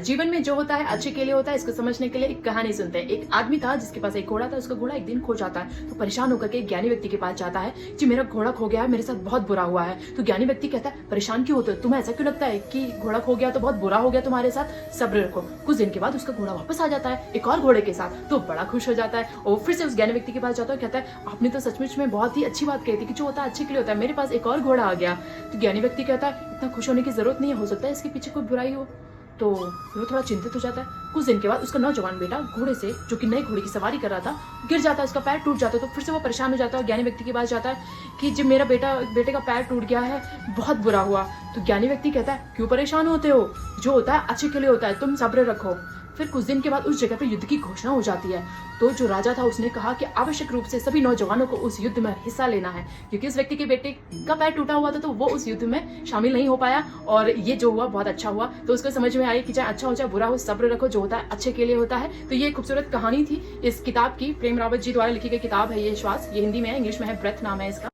जीवन में जो होता है अच्छे के लिए होता है, इसको समझने के लिए एक कहानी सुनते हैं। एक आदमी था जिसके पास एक घोड़ा था। उसका घोड़ा एक दिन खो जाता है तो परेशान होकर के एक ज्ञानी व्यक्ति के पास जाता है। जी मेरा घोड़ा खो गया है, मेरे साथ बहुत बुरा हुआ है। तो ज्ञानी व्यक्ति कहता है परेशान क्यों होते हो, तुम्हें ऐसा क्यों लगता है कि घोड़ा खो गया तो बहुत बुरा हो गया तुम्हारे साथ, सब्र रखो। कुछ दिन के बाद उसका घोड़ा वापस आ जाता है एक और घोड़े के साथ, तो बड़ा खुश हो जाता है और फिर से उस ज्ञानी व्यक्ति के पास जाता है। कहता है आपने तो सचमुच में बहुत ही अच्छी बात कही थी कि जो होता है अच्छे के लिए होता है, मेरे पास एक और घोड़ा आ गया। तो ज्ञानी व्यक्ति कहता है इतना खुश होने की जरूरत नहीं है, हो सकता है इसके पीछे कोई बुराई हो। तो वो थोड़ा चिंतित हो जाता है। कुछ दिन के बाद उसका नौजवान बेटा घोड़े से, जो कि नए घोड़े की सवारी कर रहा था, गिर जाता है, उसका पैर टूट जाता है। तो फिर से वो परेशान हो जाता है और ज्ञानी व्यक्ति के पास जाता है कि जब मेरा बेटे का पैर टूट गया है, बहुत बुरा हुआ। तो ज्ञानी व्यक्ति कहता है क्यों परेशान होते हो, जो होता है अच्छे के लिए होता है, तुम सब्र रखो। फिर कुछ दिन के बाद उस जगह पे युद्ध की घोषणा हो जाती है। तो जो राजा था उसने कहा कि आवश्यक रूप से सभी नौजवानों को उस युद्ध में हिस्सा लेना है, क्योंकि उस व्यक्ति के बेटे का पैर टूटा हुआ था तो वो उस युद्ध में शामिल नहीं हो पाया। और ये जो हुआ बहुत अच्छा हुआ। तो उसको समझ में आई कि चाहे अच्छा हो चाहे बुरा हो, सब्र रखो, जो होता है अच्छे के लिए होता है। तो ये खूबसूरत कहानी थी इस किताब की, प्रेम रावत जी द्वारा लिखी गई किताब है ये श्वास। ये हिंदी में है, इंग्लिश में है ब्रेथ नाम है इसका।